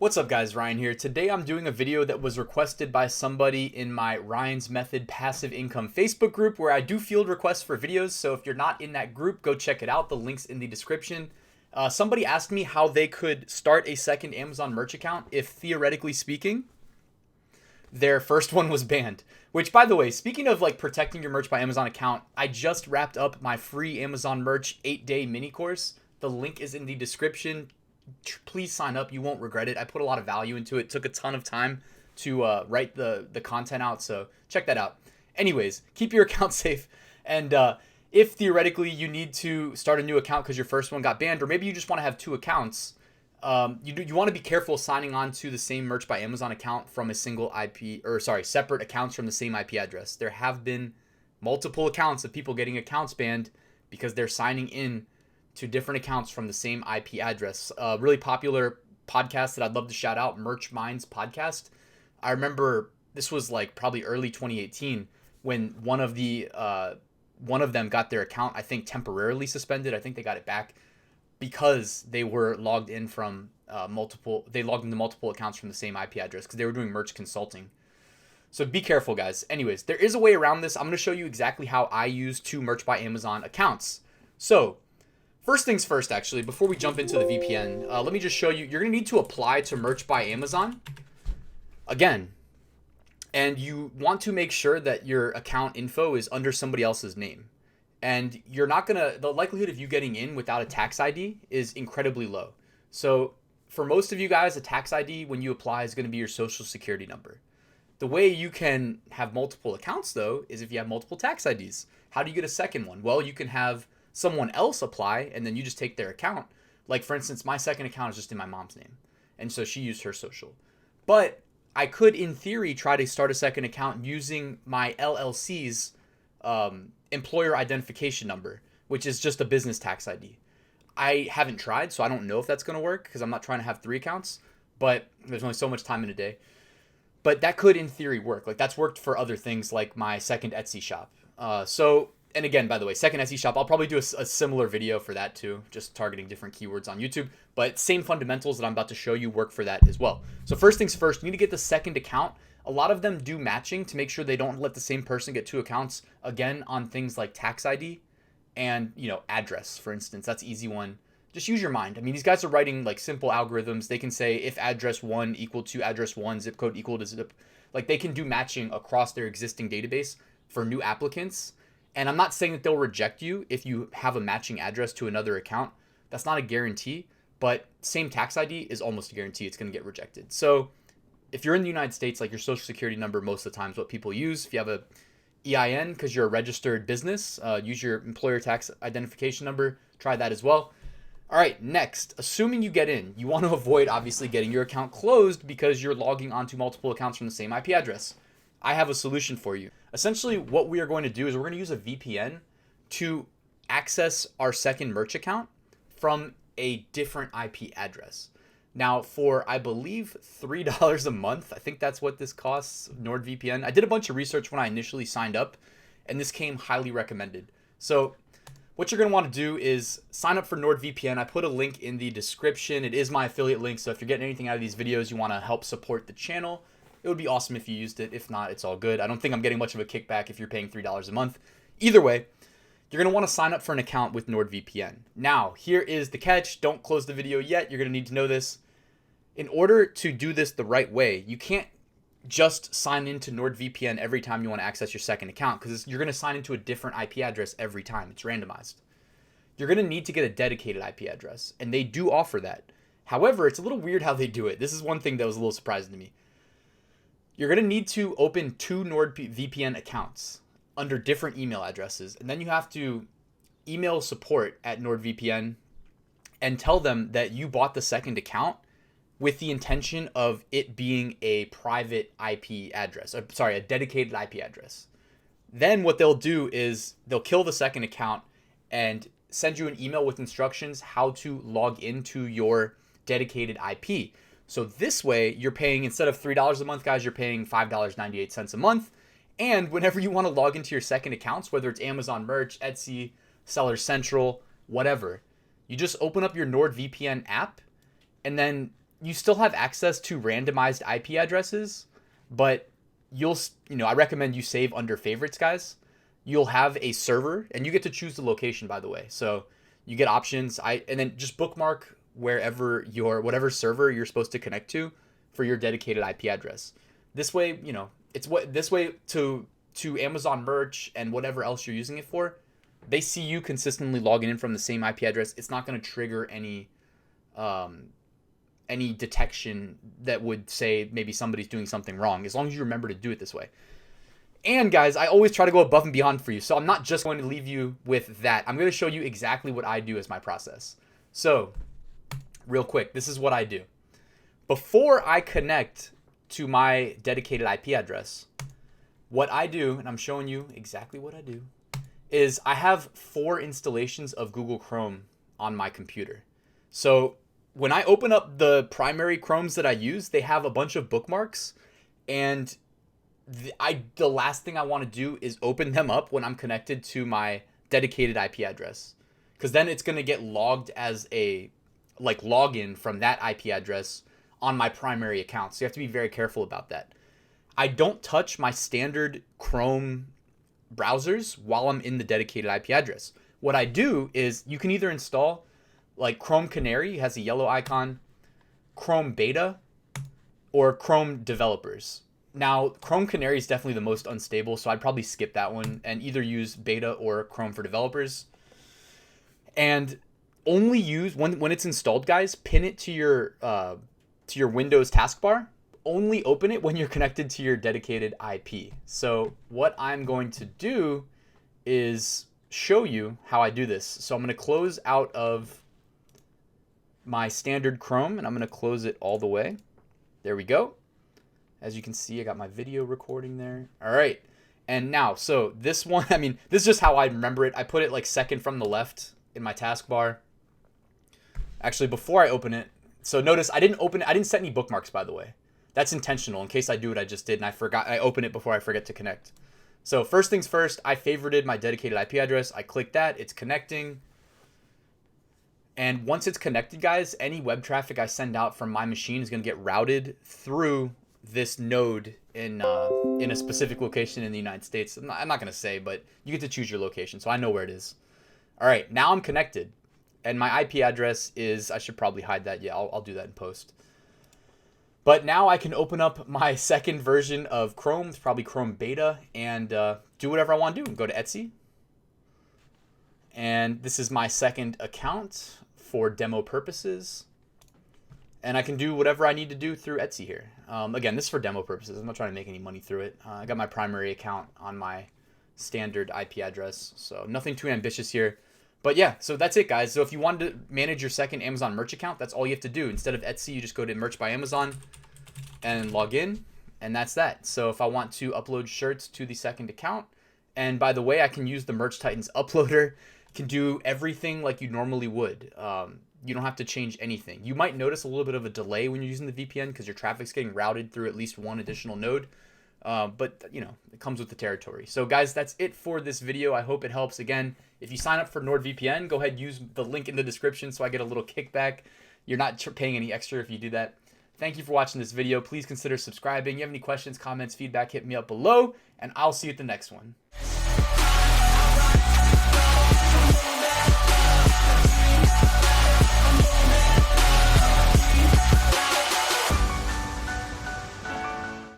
What's up guys, Ryan here. Today I'm doing a video that was requested by somebody in my Ryan's Method Passive Income Facebook group where I do field requests for videos. So if you're not in that group, go check it out. The link's in the description. Somebody asked me how they could start a second Amazon merch account if, theoretically speaking, their first one was banned. Which, by the way, speaking of like protecting your merch by Amazon account, I just wrapped up my free Amazon merch 8-day mini course. The link is in the description. Please sign up. You won't regret it. I put a lot of value into it. Took a ton of time to write the content out. So check that out. Anyways, keep your account safe. And if theoretically you need to start a new account because your first one got banned, or maybe you just want to have two accounts, you want to be careful signing on to the same Merch by Amazon account from a single separate accounts from the same IP address. There have been multiple accounts of people getting accounts banned because they're signing in to different accounts from the same IP address. A really popular podcast that I'd love to shout out, Merch Minds podcast. I remember this was like probably early 2018 when one of them got their account, I think, temporarily suspended. I think they got it back because they were logged in from multiple accounts from the same IP address because they were doing merch consulting. So be careful, guys. Anyways, there is a way around this. I'm going to show you exactly how I use two Merch by Amazon accounts. So first things first, actually, before we jump into the VPN, let me just show you. You're going to need to apply to Merch by Amazon again. And you want to make sure that your account info is under somebody else's name. And you're not going to, the likelihood of you getting in without a tax ID is incredibly low. So for most of you guys, a tax ID when you apply is going to be your social security number. The way you can have multiple accounts, though, is if you have multiple tax IDs. How do you get a second one? Well, you can have someone else apply and then you just take their account. Like, for instance, my second account is just in my mom's name, and so she used her social. But I could, in theory, try to start a second account using my LLC's employer identification number, which is just a business tax ID. I haven't tried, so I don't know if that's going to work because I'm not trying to have 3 accounts, but there's only so much time in a day. But that could, in theory, work. Like, that's worked for other things like my second Etsy shop. And again, by the way, second Etsy shop, I'll probably do a similar video for that too, just targeting different keywords on YouTube. But same fundamentals that I'm about to show you work for that as well. So first things first, you need to get the second account. A lot of them do matching to make sure they don't let the same person get 2 accounts, again, on things like tax ID and, address, for instance. That's an easy one. Just use your mind. I mean, these guys are writing like simple algorithms. They can say if address 1 equal to address 1, zip code equal to zip. Like, they can do matching across their existing database for new applicants. And I'm not saying that they'll reject you if you have a matching address to another account. That's not a guarantee, but same tax ID is almost a guarantee it's going to get rejected. So if you're in the United States, like, your social security number most of the time is what people use. If you have a EIN because you're a registered business, use your employer tax identification number. Try that as well. All right, next, assuming you get in, you want to avoid obviously getting your account closed because you're logging onto multiple accounts from the same IP address. I have a solution for you. Essentially, what we are going to do is we're going to use a VPN to access our second merch account from a different IP address. Now, for, I believe, $3 a month, I think that's what this costs, NordVPN. I did a bunch of research when I initially signed up, and this came highly recommended. So what you're going to want to do is sign up for NordVPN. I put a link in the description. It is my affiliate link, so if you're getting anything out of these videos, you want to help support the channel, it would be awesome if you used it. If not, it's all good. I don't think I'm getting much of a kickback if you're paying $3 a month. Either way, you're going to want to sign up for an account with NordVPN. Now, here is the catch. Don't close the video yet. You're going to need to know this. In order to do this the right way, you can't just sign into NordVPN every time you want to access your second account because you're going to sign into a different IP address every time. It's randomized. You're going to need to get a dedicated IP address, and they do offer that. However, it's a little weird how they do it. This is one thing that was a little surprising to me. You're going to need to open 2 NordVPN accounts under different email addresses. And then you have to email support at NordVPN and tell them that you bought the second account with the intention of it being a private IP address. A dedicated IP address. Then what they'll do is they'll kill the second account and send you an email with instructions how to log into your dedicated IP. So this way, you're paying, instead of $3 a month, guys, you're paying $5.98 a month. And whenever you want to log into your second accounts, whether it's Amazon Merch, Etsy, Seller Central, whatever, you just open up your NordVPN app, and then you still have access to randomized IP addresses, but I recommend you save under favorites, guys. You'll have a server, and you get to choose the location, by the way. So you get options. And then just bookmark wherever whatever server you're supposed to connect to for your dedicated IP address. This way, to Amazon merch and whatever else you're using it for, they see you consistently logging in from the same IP address. It's not going to trigger any detection that would say maybe somebody's doing something wrong, as long as you remember to do it this way. And guys, I always try to go above and beyond for you, so I'm not just going to leave you with that. I'm going to show you exactly what I do as my process. So real quick, this is what I do. Before I connect to my dedicated IP address, what I do, and I'm showing you exactly what I do, is I have 4 installations of Google Chrome on my computer. So when I open up the primary Chromes that I use, they have a bunch of bookmarks, and the last thing I want to do is open them up when I'm connected to my dedicated IP address, because then it's going to get logged as a login from that IP address on my primary account. So you have to be very careful about that. I don't touch my standard Chrome browsers while I'm in the dedicated IP address. What I do is you can either install like Chrome Canary, has a yellow icon, Chrome Beta, or Chrome Developers. Now, Chrome Canary is definitely the most unstable, so I'd probably skip that one and either use Beta or Chrome for Developers. And only use, when it's installed, guys, pin it to your Windows taskbar. Only open it when you're connected to your dedicated IP. So what I'm going to do is show you how I do this. So I'm going to close out of my standard Chrome, and I'm going to close it all the way. There we go. As you can see, I got my video recording there. All right. And now, so this one, this is just how I remember it. I put it like second from the left in my taskbar. Actually, before I open it, so notice I didn't set any bookmarks, by the way. That's intentional in case I do what I just did and I open it before I forget to connect. So first things first, I favorited my dedicated IP address. I click that, it's connecting. And once it's connected, guys, any web traffic I send out from my machine is going to get routed through this node in a specific location in the United States. I'm not going to say, but you get to choose your location, so I know where it is. All right, now I'm connected. And my IP address is, I should probably hide that. Yeah, I'll do that in post. But now I can open up my second version of Chrome, it's probably Chrome Beta, and do whatever I want to do. Go to Etsy. And this is my second account for demo purposes. And I can do whatever I need to do through Etsy here. Again, this is for demo purposes. I'm not trying to make any money through it. I got my primary account on my standard IP address, so nothing too ambitious here. But yeah, so that's it, guys. So if you wanted to manage your second Amazon merch account, that's all you have to do. Instead of Etsy, you just go to Merch by Amazon and log in, and that's that. So if I want to upload shirts to the second account, and by the way, I can use the Merch Titans uploader, can do everything like you normally would. You don't have to change anything. You might notice a little bit of a delay when you're using the VPN because your traffic's getting routed through at least one additional node. But it comes with the territory. So guys, that's it for this video. I hope it helps. Again, if you sign up for NordVPN, go ahead and use the link in the description so I get a little kickback. You're not paying any extra if you do that. Thank you for watching this video. Please consider subscribing. If you have any questions, comments, feedback, hit me up below, and I'll see you at the next one.